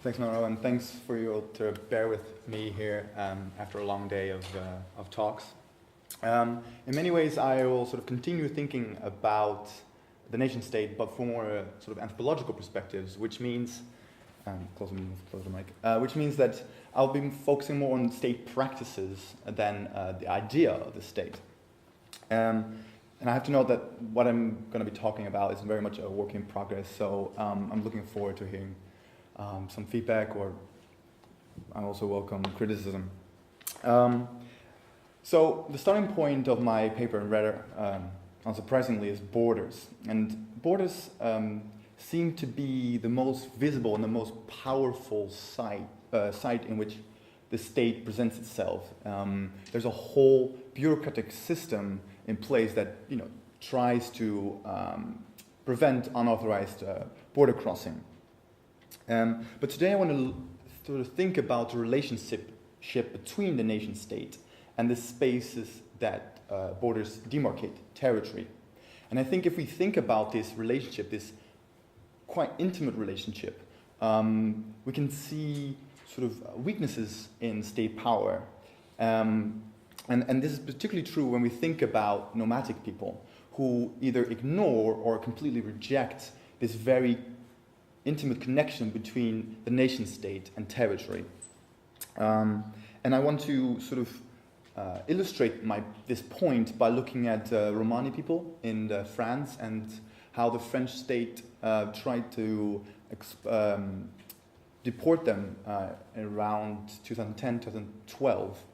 Thanks, Mauro, and thanks for you all to bear with me here after a long day of talks. In many ways, I will sort of continue thinking about the nation state, but from more sort of anthropological perspectives, which means, close the mic, which means that I'll be focusing more on state practices than the idea of the state. And I have to note that what I'm going to be talking about is very much a work in progress, so I'm looking forward to hearing some feedback, or I also welcome criticism. So the starting point of my paper, rather unsurprisingly, is borders. And borders seem to be the most visible and the most powerful site in which the state presents itself. There's a whole bureaucratic system in place that tries to prevent unauthorized border crossing. But today I want to sort of think about the relationship between the nation state and the spaces that borders demarcate, territory. And I think if we think about this relationship, this quite intimate relationship, we can see sort of weaknesses in state power. And this is particularly true when we think about nomadic people who either ignore or completely reject this very intimate connection between the nation state and territory. And I want to sort of illustrate this point by looking at Romani people in France and how the French state tried to deport them around 2010, 2012.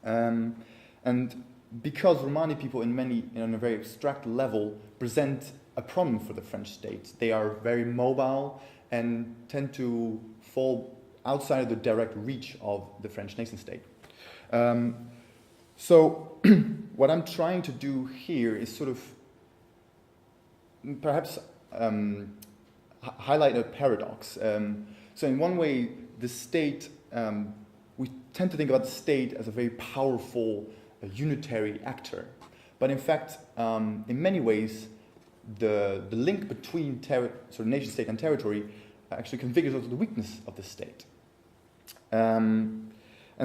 And because Romani people on a very abstract level present a problem for the French state, they are very mobile and tend to fall outside of the direct reach of the French nation state. So what I'm trying to do here is sort of perhaps highlight a paradox. So in one way, the state, we tend to think about the state as a very powerful, unitary actor. But in fact, in many ways, the link between nation state and territory actually configures also the weakness of the state. And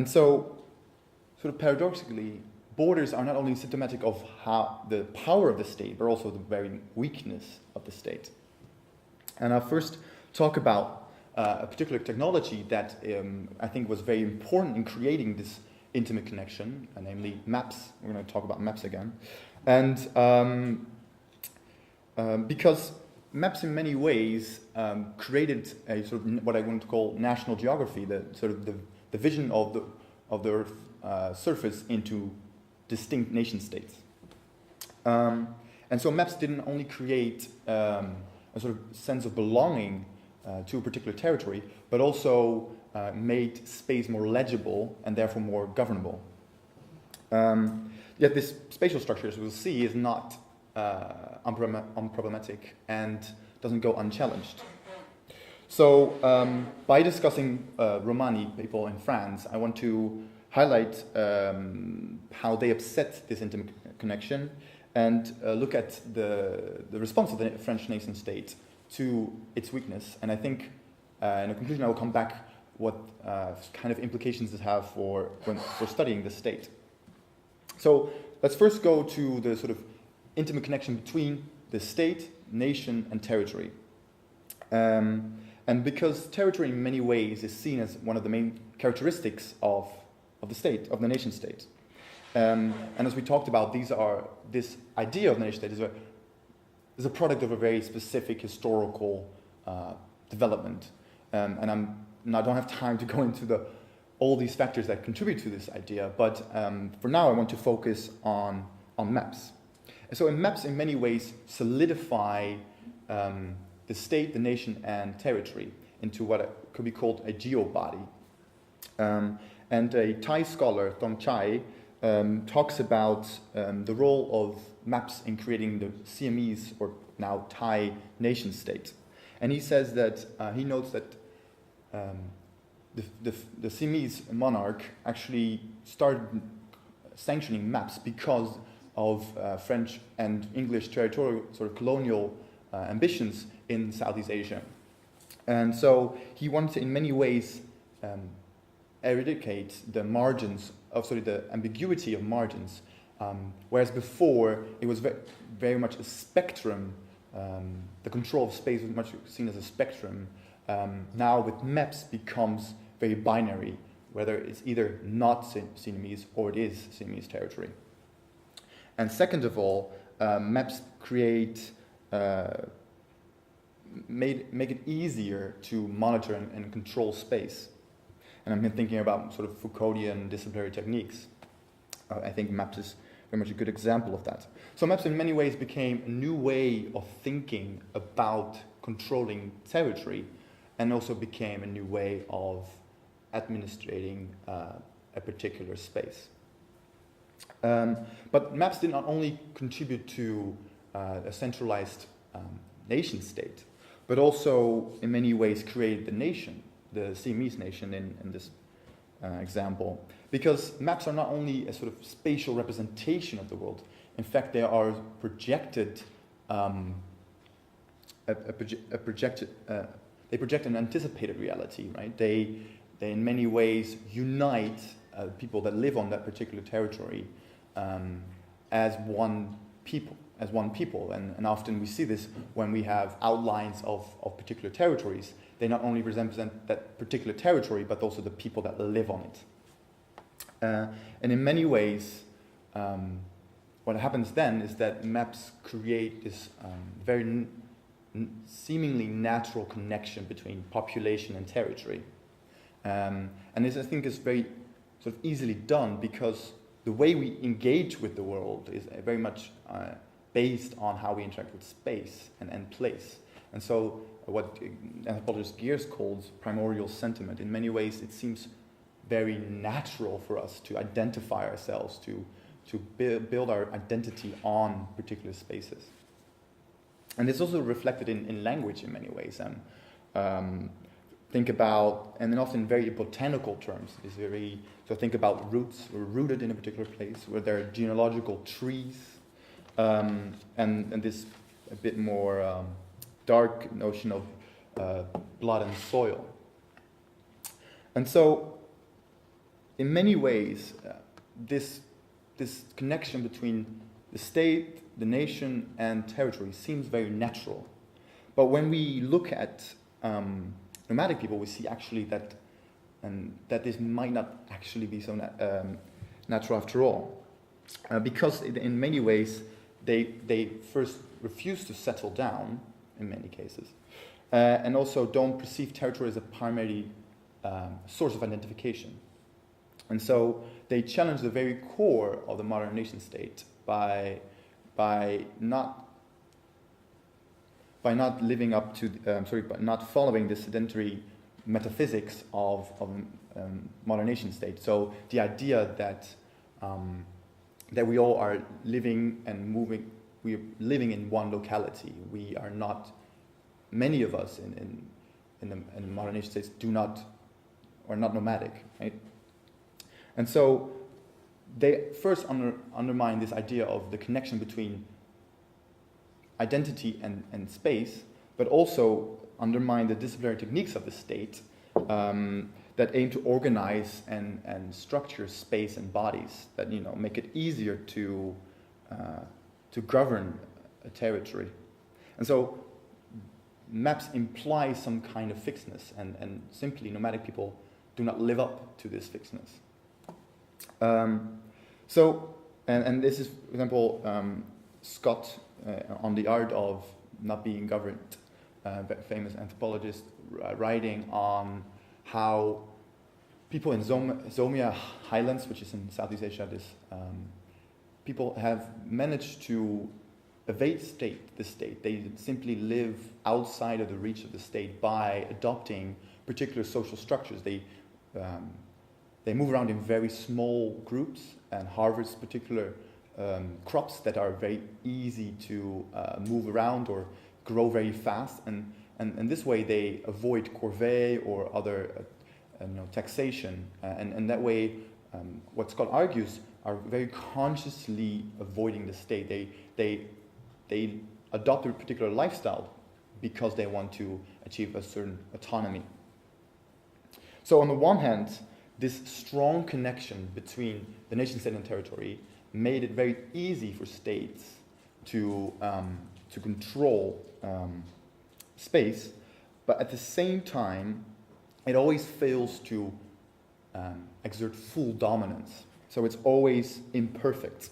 so, sort of paradoxically, borders are not only symptomatic of how the power of the state, but also the very weakness of the state. And I'll first talk about a particular technology that I think was very important in creating this intimate connection, namely maps. We're going to talk about maps again. And because maps in many ways created a sort of what I want to call national geography, the sort of the division of the Earth surface into distinct nation states. And so maps didn't only create a sort of sense of belonging to a particular territory, but also made space more legible and therefore more governable. Yet this spatial structure, as we'll see, is not unproblematic and doesn't go unchallenged. So by discussing Romani people in France, I want to highlight how they upset this intimate connection and look at the response of the French nation state to its weakness. And I think in a conclusion I will come back what kind of implications this have for studying the state. So let's first go to the sort of intimate connection between the state, nation, and territory. And because territory in many ways is seen as one of the main characteristics of the state, of the nation state. And as we talked about, this idea of the nation state is a product of a very specific historical development. And I don't have time to go into all these factors that contribute to this idea, but for now I want to focus on maps. And so maps in many ways solidify the state, the nation, and territory into what could be called a geo-body. And a Thai scholar, Thong Chai, talks about the role of maps in creating the Siamese, or now Thai, nation state. And he says that, he notes that the Siamese monarch actually started sanctioning maps because of French and English territorial sort of colonial ambitions in Southeast Asia. And so he wanted to, in many ways, eradicate the the ambiguity of margins, whereas before it was very much a spectrum. The control of space was much seen as a spectrum. Now with maps becomes very binary, whether it's either not Siamese or it is Siamese territory. And second of all, maps create make it easier to monitor and control space. And I've been thinking about sort of Foucauldian disciplinary techniques. I think maps is very much a good example of that. So maps in many ways became a new way of thinking about controlling territory, and also became a new way of administrating a particular space. But maps did not only contribute to a centralized nation state, but also in many ways created the nation, the Siamese nation in this example. Because maps are not only a sort of spatial representation of the world, in fact they are projected, they project an anticipated reality, right? They in many ways unite people that live on that particular territory as one people. And often we see this when we have outlines of particular territories. They not only represent that particular territory, but also the people that live on it. And in many ways, what happens then is that maps create this very seemingly natural connection between population and territory. And this, I think, is very sort of easily done because the way we engage with the world is very much based on how we interact with space and place. And so what anthropologist Geers calls primordial sentiment, in many ways it seems very natural for us to identify ourselves, to build our identity on particular spaces. And it's also reflected in language in many ways. Think about, and then often very botanical terms, so think about roots, or rooted in a particular place, where there are genealogical trees, and this a bit more dark notion of blood and soil. And so, in many ways, this connection between the state, the nation, and territory seems very natural. But when we look at nomadic people, we see actually that this might not actually be so natural after all, because in many ways they first refuse to settle down in many cases, and also don't perceive territory as a primary source of identification. And so they challenge the very core of the modern nation state by not living up to by not following the sedentary metaphysics of modern nation state. So the idea that we all are living and moving, we are living in one locality. We are not, many of us in the modern nation states are not nomadic, right? And so they first undermine this idea of the connection between identity and space, but also undermine the disciplinary techniques of the state that aim to organize and structure space and bodies that make it easier to govern a territory. And so maps imply some kind of fixedness, and simply nomadic people do not live up to this fixedness. And this is, for example, Scott on the art of not being governed, famous anthropologist, writing on how people in Zomia Highlands, which is in Southeast Asia, people have managed to evade the state. They simply live outside of the reach of the state by adopting particular social structures. They move around in very small groups and harvest particular crops that are very easy to move around or grow very fast, and this way they avoid corvée or other taxation, and that way what Scott argues are very consciously avoiding the state. They adopt a particular lifestyle because they want to achieve a certain autonomy. So on the one hand, this strong connection between the nation state and territory made it very easy for states to control space, but at the same time, it always fails to exert full dominance. So it's always imperfect.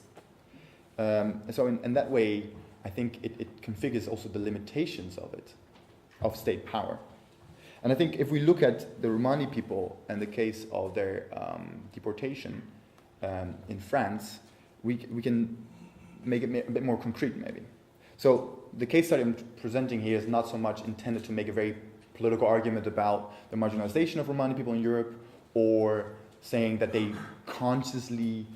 So in that way, I think it configures also the limitations of state power. And I think if we look at the Romani people and the case of their deportation in France, we can make it a bit more concrete maybe. So the case study I'm presenting here is not so much intended to make a very political argument about the marginalization of Romani people in Europe, or saying that they consciously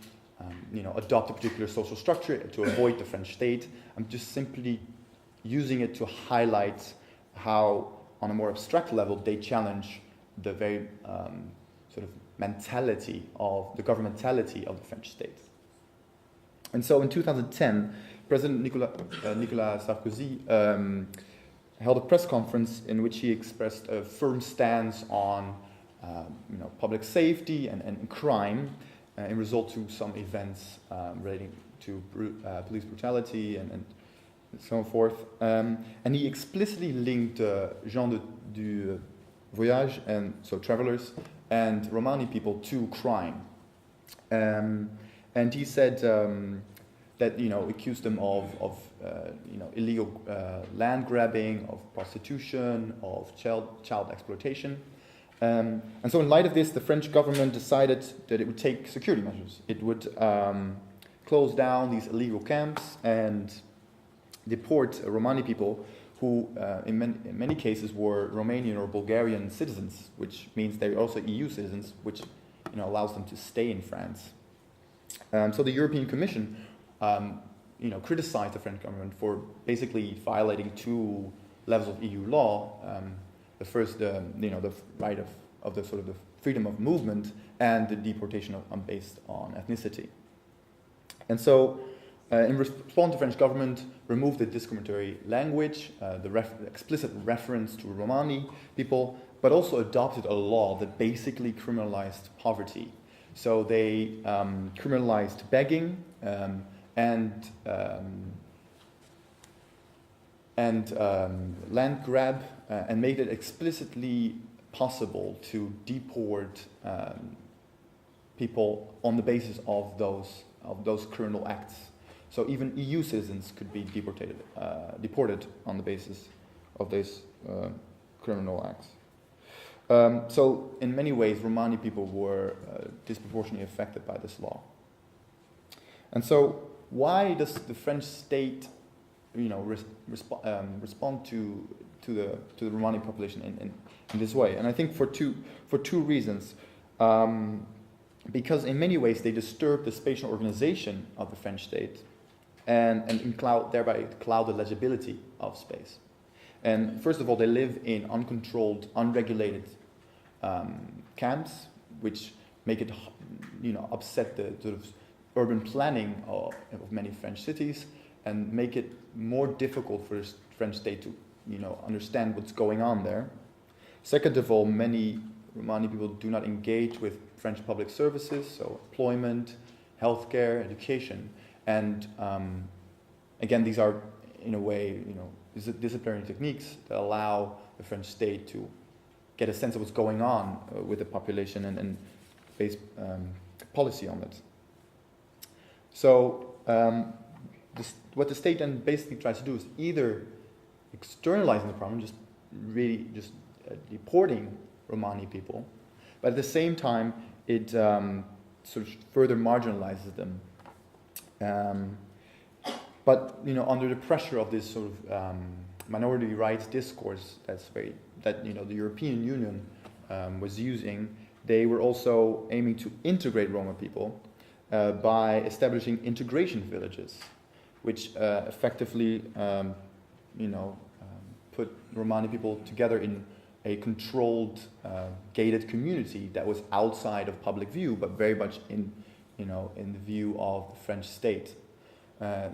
adopt a particular social structure to avoid the French state. I'm just simply using it to highlight how, on a more abstract level, they challenge the very sort of mentality of the governmentality of the French state. And so in 2010, President Nicolas Sarkozy held a press conference in which he expressed a firm stance on public safety and crime in result to some events relating to police brutality and so forth. And he explicitly linked gens du voyage, and so travelers, and Romani people to crime. And he said that accused them of illegal land grabbing, of prostitution, of child exploitation. And so in light of this, the French government decided that it would take security measures. It would close down these illegal camps and deport Romani people who in many cases were Romanian or Bulgarian citizens, which means they're also EU citizens, which allows them to stay in France. So the European Commission criticized the French government for basically violating two levels of EU law. The first, the right of the sort of the freedom of movement, and the deportation based on ethnicity. And so, in response, the French government removed the discriminatory language, the explicit reference to Romani people, but also adopted a law that basically criminalized poverty. So they criminalized begging and land grab, and made it explicitly possible to deport people on the basis of those criminal acts. So even EU citizens could be deported on the basis of these criminal acts. So in many ways, Romani people were disproportionately affected by this law. And so why does the French state respond to the Romani population in this way? And I think for two reasons. Because in many ways they disturb the spatial organization of the French state, and thereby cloud the legibility of space. And first of all, they live in uncontrolled, unregulated camps, which make it upset the sort of urban planning of many French cities, and make it more difficult for the French state to understand what's going on there. Second of all, many Romani people do not engage with French public services, so employment, healthcare, education, and again, these are in a way disciplinary techniques that allow the French state to get a sense of what's going on with the population and base policy on it. So what the state then basically tries to do is either externalizing the problem, just deporting Romani people, but at the same time it sort of further marginalizes them. But under the pressure of this sort of minority rights discourse that the European Union was using, they were also aiming to integrate Roma people by establishing integration villages, which effectively put Romani people together in a controlled, gated community that was outside of public view, but very much in the view of the French state.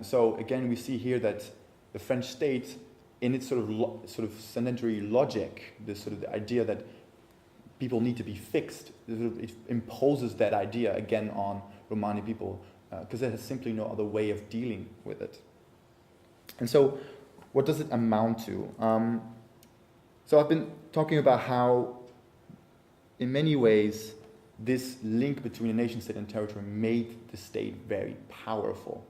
So again, we see here that the French state in its sort of sedentary logic, this sort of the idea that people need to be fixed, it imposes that idea again on Romani people, because it has simply no other way of dealing with it. And so, what does it amount to? So I've been talking about how, in many ways, this link between a nation state and territory made the state very powerful.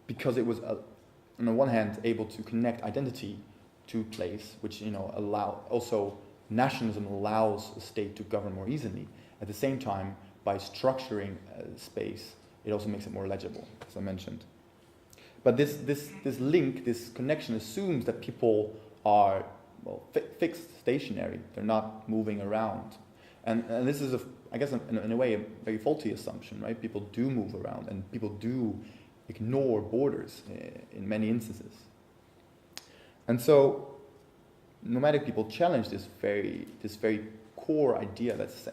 Because it was, on the one hand, able to connect identity to place, which also nationalism allows a state to govern more easily. At the same time, by structuring space, it also makes it more legible, as I mentioned. But this link, this connection, assumes that people are fixed, stationary. They're not moving around, and this is, I guess, in a way, a very faulty assumption, right? People do move around, and people do ignore borders in many instances. And so, nomadic people challenge this very core idea, this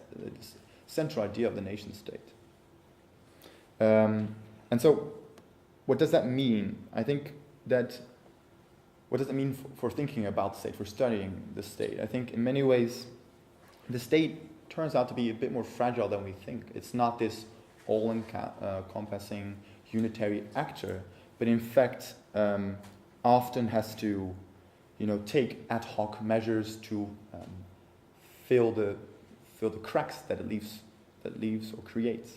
central idea of the nation state. And so, what does that mean? I think that, what does it mean for thinking about the state, for studying the state? I think in many ways, the state turns out to be a bit more fragile than we think. It's not this all-encompassing unitary actor, but in fact often has to, take ad hoc measures to fill the cracks that it leaves or creates.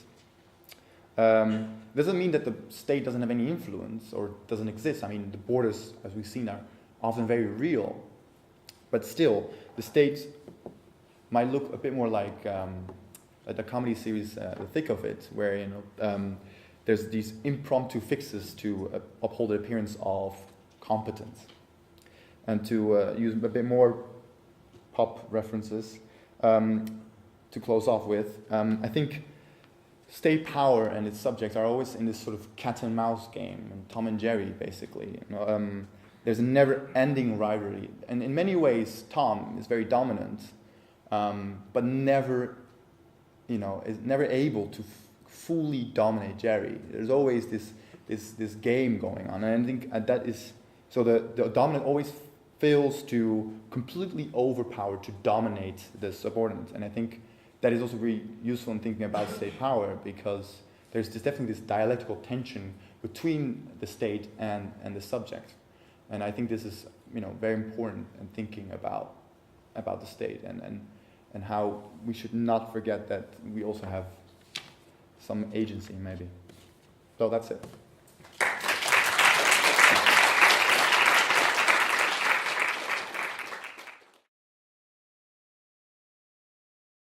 Doesn't mean that the state doesn't have any influence or doesn't exist. I mean, the borders, as we've seen, are often very real, but still, the state might look a bit more like the comedy series The Thick of It, where there's these impromptu fixes to uphold the appearance of competence. And to use a bit more pop references to close off with, I think state power and its subjects are always in this sort of cat and mouse game, and Tom and Jerry, basically. There's a never-ending rivalry, and in many ways, Tom is very dominant, but never, is never able to fully dominate Jerry. There's always this game going on, and I think that is so. The dominant always fails to completely overpower, to dominate the subordinate, and I think that is also very useful in thinking about state power, because there's definitely this dialectical tension between the state and the subject, and I think this is very important in thinking about the state and how we should not forget that we also have some agency, maybe. So that's it.